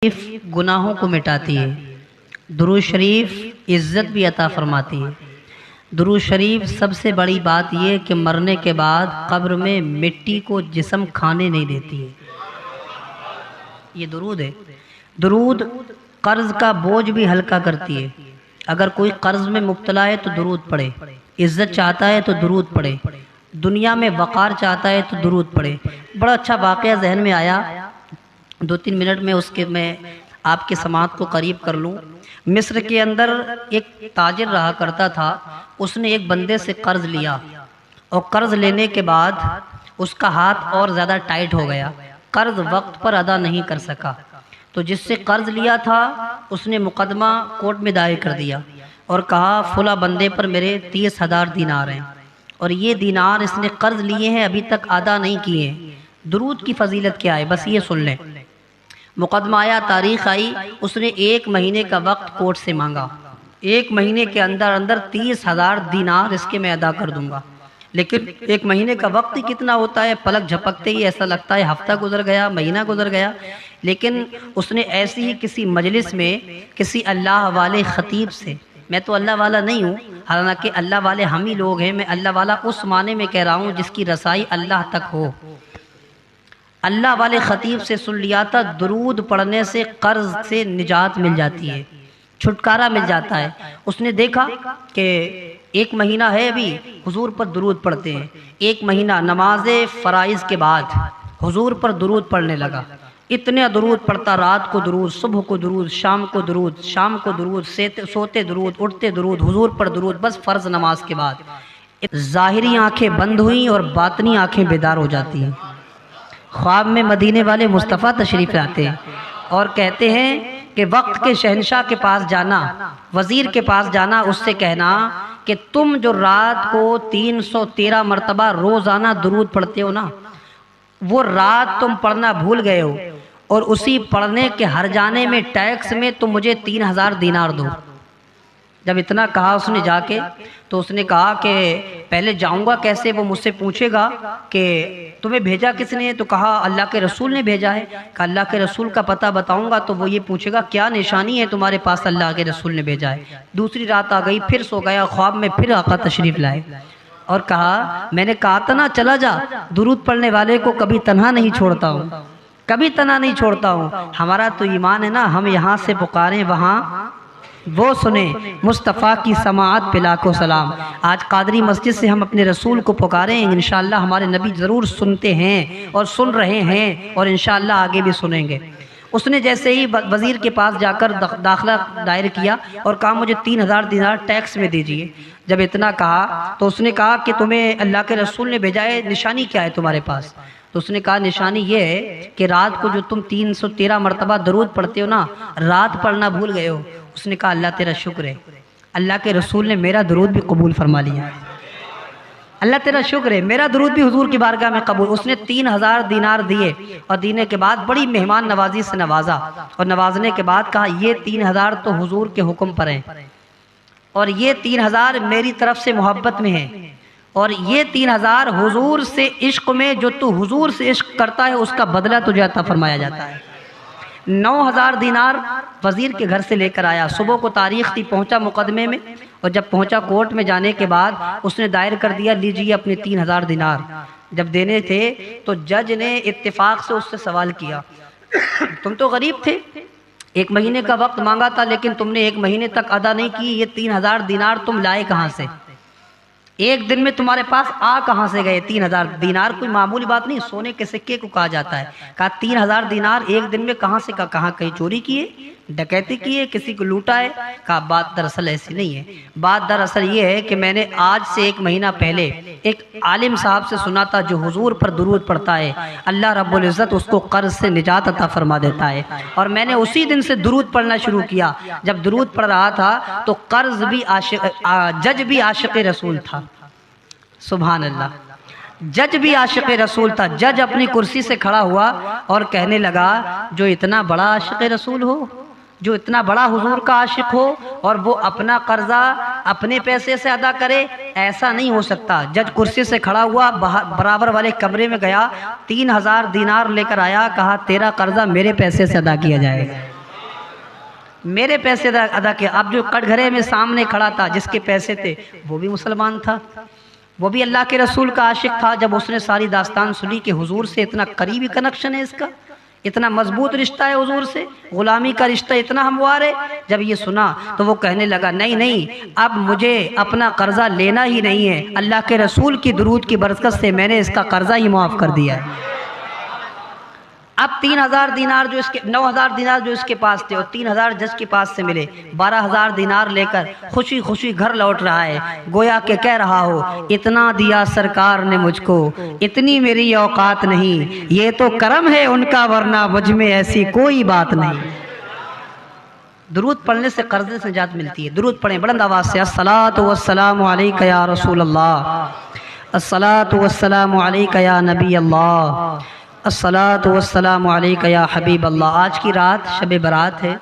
شریف گناہوں کو مٹاتی ہے، درود شریف عزت بھی عطا فرماتی ہے۔ درود شریف سب سے بڑی بات یہ کہ مرنے کے بعد قبر میں مٹی کو جسم کھانے نہیں دیتی ہے۔ یہ درود ہے۔ درود قرض کا بوجھ بھی ہلکا کرتی ہے۔ اگر کوئی قرض میں مبتلا ہے تو درود پڑھے، عزت چاہتا ہے تو درود پڑھے، دنیا میں وقار چاہتا ہے تو درود پڑھے۔ بڑا اچھا واقعہ ذہن میں آیا، 2-3 منٹ میں میں آپ کے سماعت کو قریب کر لوں۔ مصر کے اندر ایک تاجر رہا کرتا تھا، اس نے ایک بندے سے قرض لیا اور قرض لینے کے بعد اس کا ہاتھ اور زیادہ ٹائٹ ہو گیا، قرض وقت پر ادا نہیں کر سکا۔ تو جس سے قرض لیا تھا اس نے مقدمہ کورٹ میں دائر کر دیا اور کہا فلاں بندے پر میرے 30,000 دینار ہیں اور یہ دینار اس نے قرض لیے ہیں، ابھی تک ادا نہیں کیے ہیں۔ درود کی فضیلت کیا ہے بس یہ سن لیں۔ مقدمہ آیا، تاریخ آئی، اس نے 1 مہینے کا وقت کورٹ سے مانگا، 1 مہینے کے اندر 30,000 دینار اس کے میں ادا کر دوں گا۔ لیکن 1 مہینے کا وقت ہی کتنا ہوتا ہے، پلک جھپکتے ہی ایسا لگتا ہے ہفتہ گزر گیا، مہینہ گزر گیا۔ لیکن اس نے ایسی ہی کسی مجلس میں کسی اللہ والے خطیب سے، میں تو اللہ والا نہیں ہوں، حالانکہ اللہ والے ہم ہی لوگ ہیں، میں اللہ والا اس معنی میں کہہ رہا ہوں جس کی رسائی اللہ تک ہو۔ اللہ والے خطیب سے سن لیا تھا درود پڑھنے سے قرض سے نجات مل جاتی ہے، چھٹکارا مل جاتا ہے۔ اس نے دیکھا کہ 1 مہینہ ہے ابھی حضور پر درود پڑھتے ہیں، 1 مہینہ نماز فرائض کے بعد حضور پر درود پڑھنے لگا، اتنے درود پڑھتا، رات کو درود، صبح کو درود، شام کو درود، شام کو درود، سوتے درود، اٹھتے درود، حضور پر درود، بس فرض نماز کے بعد ظاہری آنکھیں بند ہوئیں اور باطنی آنکھیں بیدار ہو جاتی ہیں۔ خواب میں مدینے والے مصطفیٰ تشریف لاتے ہیں اور کہتے ہیں کہ وقت کے شہنشاہ کے پاس جانا، وزیر کے پاس جانا، اس سے کہنا کہ تم جو رات کو 313 مرتبہ روزانہ درود پڑھتے ہو نا، وہ رات تم پڑھنا بھول گئے ہو اور اسی پڑھنے کے ہر جانے میں ٹیکس میں تم مجھے 3,000 دینار دو۔ جب اتنا کہا اس نے جا کے تو اس نے کہا کہ پہلے جاؤں گا کیسے، وہ مجھ سے پوچھے گا کہ تمہیں بھیجا کس نے، تو کہا اللہ کے رسول نے بھیجا ہے۔ کہ اللہ کے رسول کا پتہ بتاؤں گا تو وہ یہ پوچھے گا کیا نشانی ہے تمہارے پاس، اللہ کے رسول نے بھیجا ہے۔ دوسری رات آ گئی، پھر سو گیا، خواب میں پھر آقا تشریف لائے اور کہا میں نے کہا تھا نا چلا جا، درود پڑھنے والے کو کبھی تنہا نہیں چھوڑتا ہوں، کبھی تنہا نہیں چھوڑتا ہوں۔ ہمارا تو ایمان ہے نا، ہم یہاں سے پکاریں وہاں وہ سنیں، مصطفیٰ کی سماعت پہ لاکھوں سلام۔ آج قادری مسجد سے ہم اپنے رسول کو پکاریں، انشاءاللہ ہمارے نبی ضرور سنتے ہیں اور سن رہے ہیں اور انشاءاللہ آگے بھی سنیں گے۔ اس نے جیسے ہی وزیر کے پاس جا کر داخلہ دائر کیا اور کہا مجھے 3,000 دینار ٹیکس میں دیجئے۔ جب اتنا کہا تو اس نے کہا کہ تمہیں اللہ کے رسول نے بھیجا ہے، نشانی کیا ہے تمہارے پاس؟ تو اس نے کہا نشانی یہ ہے کہ رات کو جو تم 313 مرتبہ درود پڑھتے ہو نا، رات پڑھنا بھول گئے ہو۔ اس نے کہا اللہ تیرا شکر ہے، اللہ کے رسول نے میرا درود بھی قبول فرما لیا، اللہ تیرا شکر ہے، میرا درود بھی حضور کی بارگاہ میں قبول۔ اس نے 3,000 دینار دیے اور دینے کے بعد بڑی مہمان نوازی سے نوازا اور نوازنے کے بعد کہا یہ 3,000 تو حضور کے حکم پر ہیں اور یہ 3,000 میری طرف سے محبت میں ہیں اور یہ 3,000 حضور سے عشق میں، جو تو حضور سے عشق کرتا ہے اس کا بدلہ تجھے عطا فرمایا جاتا ہے۔ 9,000 دینار وزیر کے گھر سے لے کر آیا، صبح کو تاریخ تھی، پہنچا مقدمے میں اور جب پہنچا کورٹ میں جانے کے بعد اس نے دائر کر دیا لیجئے اپنے 3,000 دینار۔ جب دینے تھے تو جج نے اتفاق سے اس سے سوال کیا تم تو غریب تھے، 1 مہینے کا وقت مانگا تھا لیکن تم نے 1 مہینے تک ادا نہیں کی، یہ 3,000 دینار تم لائے کہاں سے، 1 دن میں تمہارے پاس آ کہاں سے گئے؟ 3,000 دینار کوئی معمولی بات نہیں، سونے کے سکے کو کہا جاتا ہے۔ کہا 3,000 دینار 1 دن میں کہاں سے؟ کہاں کہیں چوری کیے، ڈکیتی کیے، کسی کو لوٹا ہے؟ کہا بات دراصل ایسی نہیں ہے، بات دراصل یہ ہے کہ میں نے آج سے 1 مہینہ پہلے ایک عالم صاحب سے سنا تھا جو حضور پر درود پڑھتا ہے، اللہ رب العزت اس کو قرض سے نجات عطا فرما دیتا ہے، اور میں نے اسی دن سے درود پڑھنا شروع کیا۔ جب درود پڑھ رہا تھا تو قرض بھی جج بھی عاشق رسول تھا، سبحان اللہ، جج بھی عاشق رسول تھا۔ جج اپنی کرسی سے کھڑا ہوا اور کہنے لگا جو اتنا بڑا عاشق رسول ہو، جو اتنا بڑا حضور کا عاشق ہو اور وہ اپنا قرضہ اپنے پیسے سے ادا کرے، ایسا نہیں ہو سکتا۔ جج کرسی سے کھڑا ہوا، برابر والے کمرے میں گیا، 3,000 دینار لے کر آیا، کہا تیرا قرضہ میرے پیسے سے ادا کیا جائے گا۔ میرے پیسے ادا کیا. اب جو کٹ گھرے میں سامنے کھڑا تھا جس کے پیسے تھے وہ بھی مسلمان تھا, وہ بھی اللہ کے رسول کا عاشق تھا. جب اس نے ساری داستان سنی کہ حضور سے اتنا قریبی کنیکشن ہے اس کا, اتنا مضبوط رشتہ ہے حضور سے, غلامی کا رشتہ اتنا ہموار ہے, جب یہ سنا تو وہ کہنے لگا نہیں اب مجھے اپنا قرضہ لینا ہی نہیں ہے, اللہ کے رسول کی درود کی برکت سے میں نے اس کا قرضہ ہی معاف کر دیا ہے. اب 3000 دینار جو اس کے 9000 دینار جو اس کے پاس تھے اور 3000 جس کے پاس سے ملے, 12000 دینار لے کر خوشی خوشی گھر لوٹ رہا ہے, گویا کہ کہہ رہا ہو اتنا دیا سرکار نے مجھ کو, اتنی میری اوقات نہیں, یہ تو کرم ہے ان کا ورنہ مجھ میں ایسی کوئی بات نہیں. درود پڑھنے سے قرضے سے نجات ملتی ہے. درود پڑھیں بلند آواز سے, الصلاۃ والسلام علیک یا رسول اللہ, الصلاۃ والسلام علیک یا نبی اللہ, الصلاۃ والسلام علیک یا حبیب اللہ. آج کی رات شب برات ہے.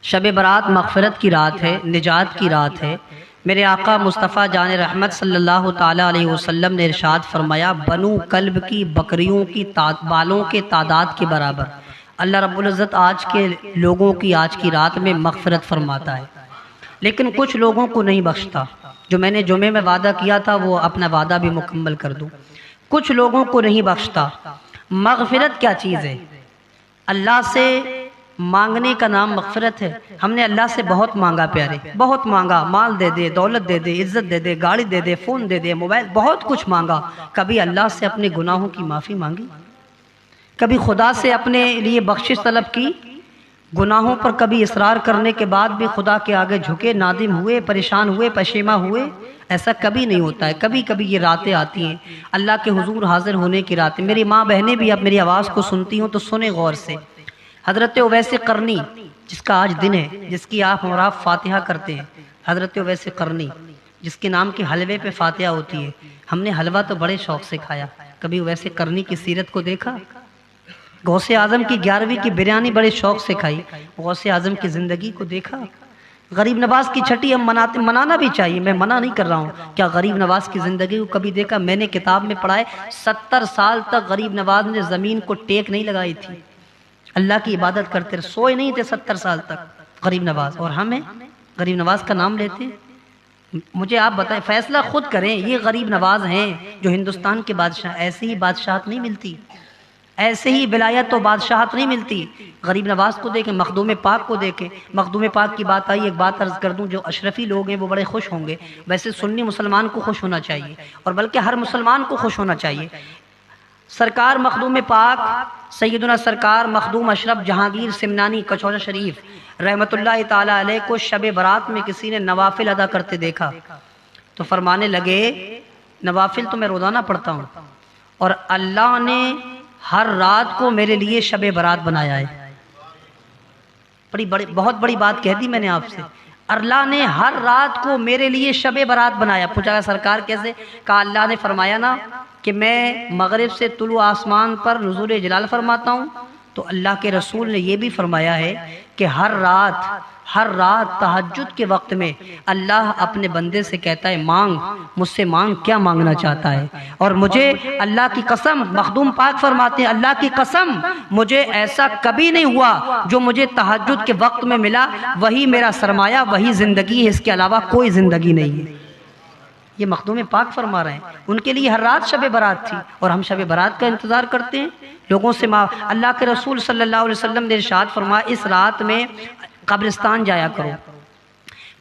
شب برات مغفرت کی رات ہے, نجات کی رات ہے. میرے آقا مصطفیٰ جان رحمت صلی اللہ تعالیٰ علیہ وسلم نے ارشاد فرمایا, بنو کلب کی بکریوں کی بالوں کے تعداد کے برابر اللہ رب العزت آج کے لوگوں کی آج کی رات میں مغفرت فرماتا ہے. لیکن کچھ لوگوں کو نہیں بخشتا. جو میں نے جمعے میں وعدہ کیا تھا وہ اپنا وعدہ بھی مکمل کر دوں. کچھ لوگوں کو نہیں بخشتا. مغفرت کیا چیز ہے؟ اللہ سے مانگنے کا نام مغفرت ہے. ہم نے اللہ سے بہت مانگا پیارے, بہت مانگا, مال دے دے, دولت دے دے, عزت دے دے, گاڑی دے دے, فون دے دے, موبائل, بہت کچھ مانگا. کبھی اللہ سے اپنے گناہوں کی معافی مانگی؟ کبھی خدا سے اپنے لیے بخشش طلب کی؟ گناہوں پر کبھی اصرار کرنے کے بعد بھی خدا کے آگے جھکے, نادم ہوئے, پریشان ہوئے, پشیماں ہوئے؟ ایسا کبھی نہیں ہوتا ہے. کبھی کبھی یہ راتیں آتی ہیں اللہ کے حضور حاضر ہونے کی راتیں. میری ماں بہنیں بھی اب میری آواز کو سنتی ہوں تو سنیں غور سے. حضرت اویس قرنی جس کا آج دن ہے, جس کی آپ اور آپ فاتحہ کرتے ہیں, حضرت اویس قرنی جس کے نام کے حلوے پہ فاتحہ ہوتی ہے. ہم نے حلوہ تو بڑے شوق سے کھایا. کبھی اویس قرنی کی سیرت کو دیکھا؟ غوث اعظم کی 11ویں کی بریانی بڑے شوق سے کھائی. غوث اعظم کی زندگی کو دیکھا؟ غریب نواز کی چھٹی ہم منانا بھی چاہیے, میں منع نہیں کر رہا ہوں. کیا غریب نواز کی زندگی کو کبھی دیکھا؟ میں نے کتاب میں پڑھا ہے 70 سال تک غریب نواز نے زمین کو ٹیک نہیں لگائی تھی, اللہ کی عبادت کرتے رہے, سوئے نہیں تھے 70 سال تک غریب نواز. اور ہمیں غریب نواز کا نام لیتے ہیں. مجھے آپ بتائیں, فیصلہ خود کریں. یہ غریب نواز ہیں جو ہندوستان کے بادشاہ. ایسے ہی بادشاہت نہیں ملتی, ایسے ہی ولایت و بادشاہت نہیں ملتی. غریب نواز کو دیکھیں, مخدوم پاک کو دیکھیں. مخدوم پاک کی بات آئی, ایک بات عرض کر دوں, جو اشرفی لوگ ہیں وہ بڑے خوش ہوں گے. ویسے سنی مسلمان کو خوش ہونا چاہیے, اور بلکہ ہر مسلمان کو خوش ہونا چاہیے. سرکار مخدوم پاک سیدنا سرکار مخدوم اشرف جہانگیر سمنانی کچوجہ شریف رحمت اللہ تعالی علیہ کو شب برات میں کسی نے نوافل ادا کرتے دیکھا تو فرمانے لگے, نوافل تو میں روزانہ پڑھتا ہوں اور اللہ نے ہر رات کو میرے لیے شب برات بنایا ہے. بہت بڑی بات کہہ دی میں نے آپ سے. اللہ نے ہر رات کو میرے لیے شب برات بنایا. پوچھا سرکار کیسے؟ کہا اللہ نے فرمایا نا کہ میں مغرب سے طلوع آسمان پر نزول جلال فرماتا ہوں, تو اللہ کے رسول نے یہ بھی فرمایا ہے کہ ہر رات تہجد کے وقت میں اللہ اپنے بندے سے کہتا ہے, مانگ مجھ سے, مانگ کیا مانگنا چاہتا ہے. اور مجھے اللہ کی قسم, مخدوم پاک فرماتے ہیں, اللہ کی قسم مجھے ایسا کبھی نہیں ہوا جو مجھے تہجد کے وقت میں ملا. وہی میرا سرمایہ, وہی زندگی ہے, اس کے علاوہ کوئی زندگی نہیں ہے. یہ مخدوم پاک فرما رہے ہیں. ان کے لیے ہر رات شب برات تھی اور ہم شب برات کا انتظار کرتے ہیں. لوگوں سے اللہ کے رسول صلی اللہ علیہ وسلم نے ارشاد فرمایا, اس رات میں قبرستان جایا کرو,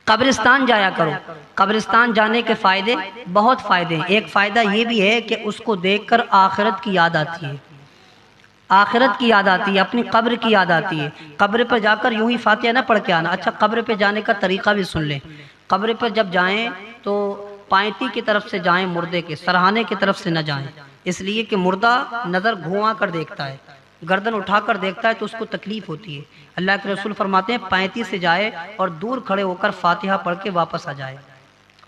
قبرستان جایا کرو. قبرستان جانے کے فائدے, بہت فائدے ہیں. ایک فائدہ یہ بھی ہے کہ اس کو دیکھ کر آخرت کی یاد آتی ہے, آخرت کی یاد آتی ہے, اپنی قبر کی یاد آتی ہے. قبر پر جا کر یوں ہی فاتحہ نہ پڑھ کے آنا. اچھا, قبر پہ جانے کا طریقہ بھی سن لیں. قبر پر جب جائیں تو پائنتی کی طرف سے جائیں, مردے کے سرہانے کی طرف سے نہ جائیں, اس لیے کہ مردہ نظر گھما کر دیکھتا ہے, گردن اٹھا کر دیکھتا ہے تو اس کو تکلیف ہوتی ہے. اللہ کے رسول فرماتے ہیں پائنتی سے جائے اور دور کھڑے ہو کر فاتحہ پڑھ کے واپس آ جائے,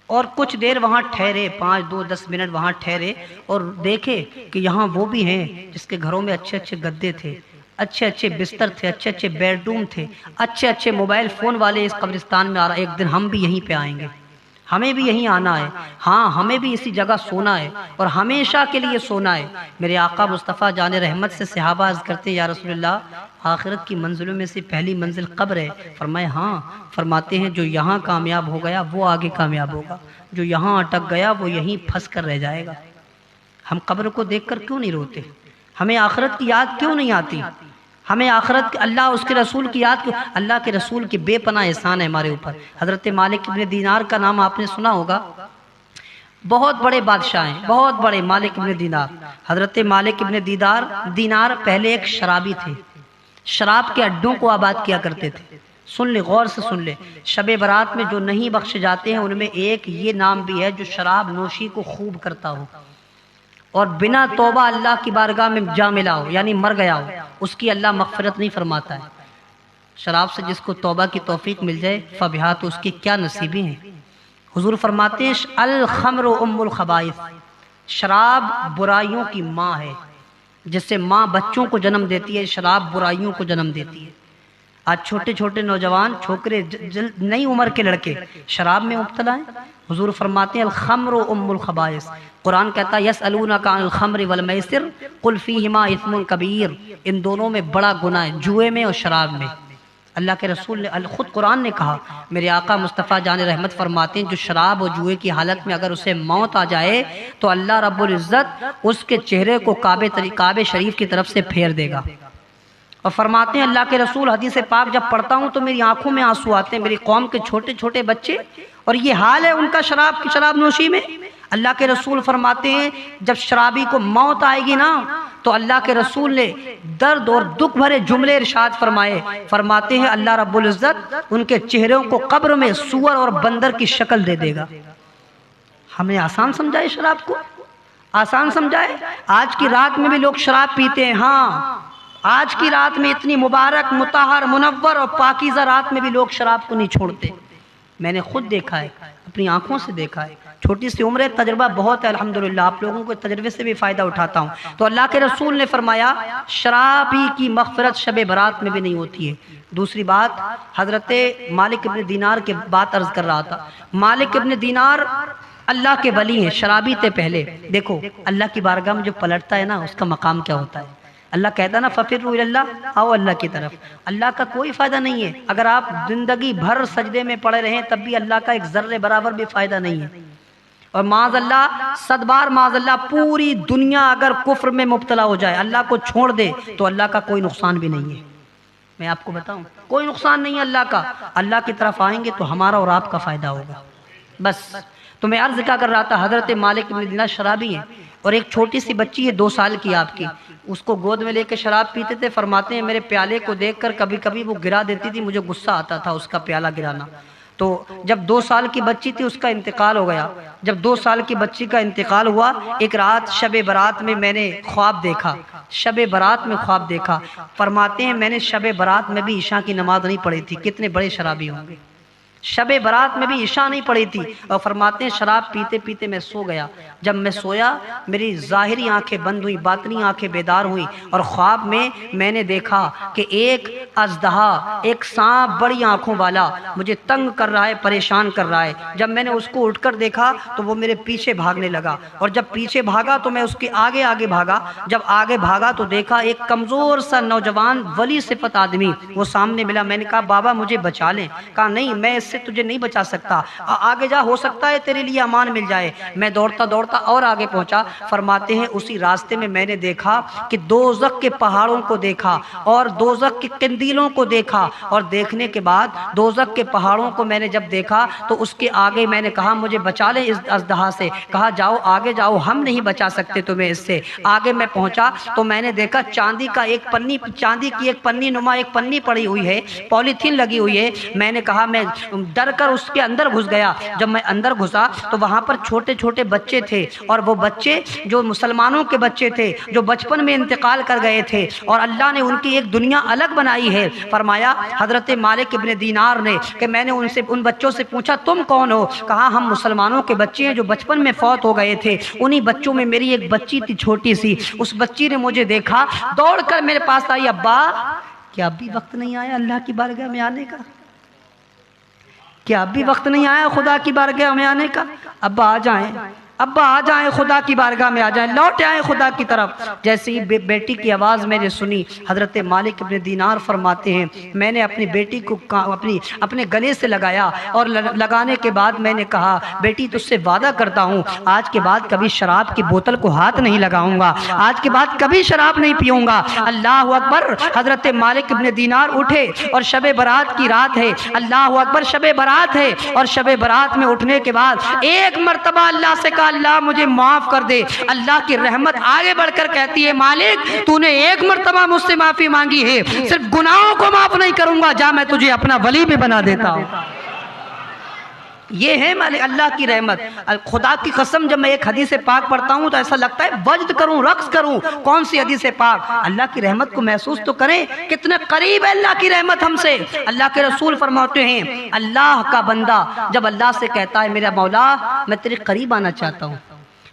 اور کچھ دیر وہاں ٹھہرے, 5-10 منٹ وہاں ٹھہرے اور دیکھے کہ یہاں وہ بھی ہیں جس کے گھروں میں اچھے اچھے گدے تھے, اچھے اچھے بستر تھے, اچھے اچھے بیڈ روم تھے, اچھے اچھے موبائل فون والے اس قبرستان میں آ رہا. ایک دن ہم بھی یہیں پہ آئیں گے, ہمیں بھی یہیں آنا ہے، ہاں ہمیں بھی اسی جگہ سونا ہے اور ہمیشہ کے لیے سونا ہے۔ میرے آقا مصطفیٰ جان رحمت سے صحابہ عرض کرتے ہیں یا رسول اللہ آخرت کی منزلوں میں سے پہلی منزل قبر ہے؟ فرمائے ہاں۔ فرماتے ہیں جو یہاں کامیاب ہو گیا وہ آگے کامیاب ہوگا، جو یہاں اٹک گیا وہ یہیں پھنس کر رہ جائے گا۔ ہم قبر کو دیکھ کر کیوں نہیں روتے؟ ہمیں آخرت کی یاد کیوں نہیں آتی؟ ہمیں آخرت اللہ اس کے رسول کی یاد کیوں؟ اللہ کے رسول کی بے پناہ احسان ہے ہمارے اوپر۔ حضرت مالک ابن دینار کا نام آپ نے سنا ہوگا، بہت بڑے بادشاہ ہیں، بہت بڑے مالک ابن دینار۔ حضرت مالک ابن دینار پہلے ایک شرابی تھے، شراب کے اڈوں کو آباد کیا کرتے تھے۔ سن لے، غور سے سن لے، شب برات میں جو نہیں بخشے جاتے ہیں ان میں ایک یہ نام بھی ہے جو شراب نوشی کو خوب کرتا ہو اور بنا توبہ اللہ کی بارگاہ میں جا ملا ہو، یعنی مر گیا ہو، اس کی اللہ مغفرت نہیں فرماتا ہے۔ شراب سے جس کو توبہ کی توفیق مل جائے فبہا، تو اس کی کیا نصیبیں ہیں۔ حضور فرماتے ہیں الخمر ام الخبائث، شراب برائیوں کی ماں ہے۔ جس سے ماں بچوں کو جنم دیتی ہے، شراب برائیوں کو جنم دیتی ہے۔ آج چھوٹے چھوٹے نوجوان چھوکرے، نئی عمر کے لڑکے شراب میں مبتلا ہیں۔ حضور فرماتے ہیں الخمر ام الخبائث۔ قرآن کہتا ہے یسألونک عن الخمر والمیسر قل فیہما اثم کبیر، ان دونوں میں بڑا گناہ ہے، جوئے میں اور شراب میں۔ اللہ کے رسول نے خود قرآن نے کہا، میرے آقا مصطفیٰ جان رحمت فرماتے ہیں جو شراب اور جوئے کی حالت میں اگر اسے موت آ جائے تو اللہ رب العزت اس کے چہرے کو کعبہ شریف کی طرف سے پھیر دے گا۔ اور فرماتے ہیں اللہ کے رسول، حدیث پاک جب پڑھتا ہوں تو میری آنکھوں میں آنسو آتے ہیں، میری قوم کے چھوٹے چھوٹے بچے، اور یہ حال ہے ان کا شراب نوشی میں۔ اللہ کے رسول فرماتے ہیں جب شرابی کو موت آئے گی نا تو اللہ کے رسول نے درد اور دکھ بھرے جملے ارشاد فرمائے، فرماتے ہیں اللہ رب العزت ان کے چہروں کو قبر میں سور اور بندر کی شکل دے دے گا۔ ہمیں آسان سمجھائے شراب کو، آسان سمجھائے۔ آج کی رات میں بھی لوگ شراب پیتے ہیں، ہاں آج کی رات میں اتنی مبارک مطہر منور اور پاکیزہ رات میں بھی لوگ شراب کو نہیں چھوڑتے۔ میں نے خود دیکھا ہے، اپنی آنکھوں سے دیکھا ہے، چھوٹی سی عمر ہے، تجربہ بہت ہے الحمدللہ، آپ لوگوں کے تجربے سے بھی فائدہ اٹھاتا ہوں۔ تو اللہ کے رسول نے فرمایا شرابی کی مغفرت شب برات میں بھی نہیں ہوتی ہے۔ دوسری بات، حضرت مالک ابن دینار کے بات عرض کر رہا تھا۔ مالک ابن دینار اللہ کے ولی ہیں، شرابی تھے پہلے۔ دیکھو اللہ کی بارگاہ میں جو پلٹتا ہے نا اس کا مقام کیا ہوتا ہے۔ اللہ کہتا نا ففروا الی اللہ، آؤ اللہ کی طرف۔ اللہ کا کوئی فائدہ نہیں ہے، اگر آپ زندگی بھر سجدے میں پڑے رہیں تب بھی اللہ کا ایک ذرے برابر بھی فائدہ نہیں ہے۔ اور معاذ اللہ، صد بار معاذ اللہ، پوری دنیا اگر کفر میں مبتلا ہو جائے اللہ کو چھوڑ دے تو اللہ کا کوئی نقصان بھی نہیں ہے۔ میں آپ کو بتاؤں کوئی نقصان نہیں ہے اللہ کا۔ اللہ کی طرف آئیں گے تو ہمارا اور آپ کا فائدہ ہوگا۔ بس تو میں عرض کیا کر رہا تھا، حضرت مالک بن دینار شرابی ہیں اور ایک چھوٹی سی بچی ہے 2 سال کی آپ کی، اس کو گود میں لے کے شراب پیتے تھے۔ فرماتے ہیں میرے پیالے کو دیکھ کر کبھی کبھی وہ گرا دیتی تھی، مجھے غصہ آتا تھا اس کا پیالہ گرانا۔ تو جب 2 سال کی بچی تھی اس کا انتقال ہو گیا۔ جب 2 سال کی بچی کا انتقال ہوا، ایک رات شب برات میں میں نے خواب دیکھا، شب برات میں خواب دیکھا۔ فرماتے ہیں میں نے شب برات میں بھی عشاء کی نماز نہیں پڑھی تھی۔ کتنے بڑے شرابی ہوں گے، شب برات میں بھی عشاء نہیں پڑھی تھی۔ اور فرماتے ہیں شراب پیتے پیتے میں سو گیا۔ جب میں سویا میری ظاہری آنکھیں بند ہوئی، باطنی آنکھیں بیدار ہوئی، اور خواب میں نے دیکھا کہ ایک اژدہا، ایک سانپ بڑی آنکھوں والا مجھے تنگ کر رہا ہے، پریشان کر رہا ہے۔ جب میں نے اس کو اٹھ کر دیکھا تو وہ میرے پیچھے بھاگنے لگا، اور جب پیچھے بھاگا تو میں اس کے آگے آگے بھاگا۔ جب آگے بھاگا تو دیکھا ایک کمزور سا نوجوان ولی صفت آدمی وہ سامنے ملا۔ میں نے کہا بابا مجھے بچا لیں۔ کہا نہیں، میں اس سے تجھے نہیں بچا سکتا، آگے جا، ہو سکتا ہے تیرے لیے امان مل جائے۔ میں دوڑتا دوڑتا اور آگے پہنچا۔ فرماتے ہیں اسی راستے میں میں نے دیکھا کہ دوزخ کے پہاڑوں کو دیکھا اور دوزخ کے قندیلوں کو دیکھا، اور دیکھنے کے بعد دوزخ کے پہاڑوں کو میں نے جب دیکھا تو اس کے آگے میں نے کہا مجھے بچا لے اس اژدہا سے۔ کہا جاؤ آگے جاؤ، ہم نہیں بچا سکتے تمہیں اس سے۔ آگے میں پہنچا تو میں نے دیکھا چاندی کی ایک پنی نما ایک پنی پڑی ہوئی ہے، پولیتھین لگی ہوئی ہے۔ میں نے کہا میں ڈر کر اس کے اندر گھس گیا۔ جب میں اندر گھسا تو وہاں پر چھوٹے چھوٹے بچے تھے، اور وہ بچے جو مسلمانوں کے بچے تھے جو بچپن میں انتقال کر گئے تھے، اور اللہ نے ان کی ایک دنیا الگ بنائی ہے۔ فرمایا حضرت مالک ابن دینار نے کہ میں نے ان بچوں سے پوچھا تم کون ہو؟ کہا ہم مسلمانوں کے بچے ہیں جو بچپن میں فوت ہو گئے تھے۔ انہی بچوں میں میری ایک بچی تھی چھوٹی سی، اس بچی نے مجھے دیکھا، دوڑ کر میرے پاس آئی، ابا کیا اب بھی وقت نہیں آیا اللہ کی بارگاہ میں آنے کا؟ کیا اب بھی وقت نہیں آیا خدا کی بارگاہ میں آنے کا؟ ابا آ جائیں، ابا آ جائیں، خدا کی بارگاہ میں آ جائیں، لوٹ آئیں خدا کی طرف۔ جیسے ہی بیٹی کی آواز میں نے سنی، حضرت مالک ابن دینار فرماتے ہیں میں نے اپنی بیٹی کو اپنے گلے سے لگایا، اور لگانے کے بعد میں نے کہا بیٹی تجھ سے وعدہ کرتا ہوں آج کے بعد کبھی شراب کی بوتل کو ہاتھ نہیں لگاؤں گا، آج کے بعد کبھی شراب نہیں پیوں گا۔ اللہ اکبر۔ حضرت مالک ابن دینار اٹھے اور شب برات کی رات ہے، اللہ اکبر، شب برات ہے، اور شب برات میں اٹھنے کے بعد ایک مرتبہ اللہ سے کہا اللہ مجھے معاف کر دے۔ اللہ کی رحمت آگے بڑھ کر کہتی ہے مالک تو نے ایک مرتبہ مجھ سے معافی مانگی ہے، صرف گناہوں کو معاف نہیں کروں گا، جا میں تجھے اپنا ولی بھی بنا دیتا ہوں۔ یہ ہے مالک اللہ کی رحمت۔ خدا کی قسم جب میں ایک حدیث پاک پڑھتا ہوں تو ایسا لگتا ہے وجد کروں، رقص کروں۔ کون سی حدیث پاک؟ اللہ کی رحمت کو محسوس تو کریں، کتنے قریب ہے اللہ کی رحمت ہم سے۔ اللہ کے رسول فرماتے ہیں اللہ کا بندہ جب اللہ سے کہتا ہے میرا مولا میں تیرے قریب آنا چاہتا ہوں،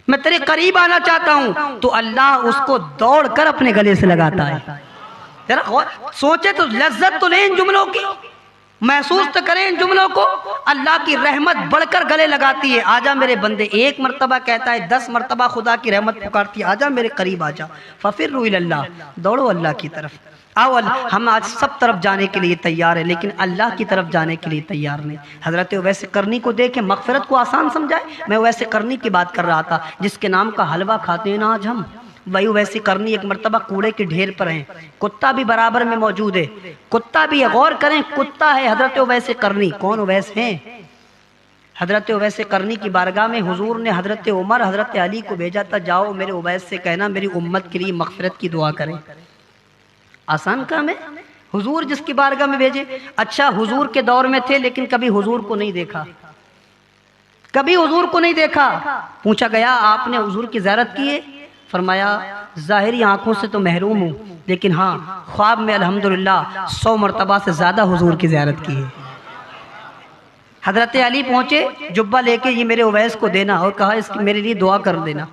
میں تیرے قریب آنا چاہتا ہوں، تو اللہ اس کو دوڑ کر اپنے گلے سے لگاتا ہے۔ ذرا سوچے تو، لذت تو لیں ان جملوں کی، محسوس تو کریں ان جملوں کو۔ اللہ کی رحمت بڑھ کر گلے لگاتی ہے، آجا میرے بندے، ایک مرتبہ کہتا ہے 10 مرتبہ خدا کی رحمت پکارتی ہے، آجا میرے قریب آجا، ففروا الی اللہ، دوڑو اللہ کی طرف۔ ہم آج سب طرف جانے کے لیے تیار ہیں لیکن اللہ کی طرف جانے کے لیے تیار نہیں۔ حضرت اویس قرنی کو دیکھیں، مغفرت کو آسان سمجھائے۔ میں اویس قرنی کی بات کر رہا تھا جس کے نام کا حلوہ کھاتے ہیں نا آج ہم، وہی اویس قرنی ایک مرتبہ کوڑے کے ڈھیر پر ہیں، کتا بھی برابر میں موجود ہے، کتا بھی، غور کریں کتا ہے حضرت اویس قرنی۔ کون اویس ہیں؟ حضرت اویس قرنی کی بارگاہ میں حضور نے حضرت عمر حضرت علی کو بھیجا تھا، جاؤ میرے اویس سے کہنا میری امت کے لیے مغفرت کی دعا کریں۔ آسان کام ہے، حضور جس کی بارگاہ میں بھیجے۔ اچھا حضور کے دور میں تھے لیکن کبھی حضور کو نہیں دیکھا، کبھی حضور کو نہیں دیکھا۔ پوچھا گیا آپ نے حضور کی زیارت کی ہے؟ فرمایا ظاہری آنکھوں سے تو محروم ہوں لیکن ہاں خواب میں الحمدللہ 100 مرتبہ سے زیادہ حضور کی زیارت کی ہے۔ حضرت علی پہنچے جبہ لے کے، یہ میرے اویس کو دینا، اور کہا اس کی میرے لیے دعا کر دینا،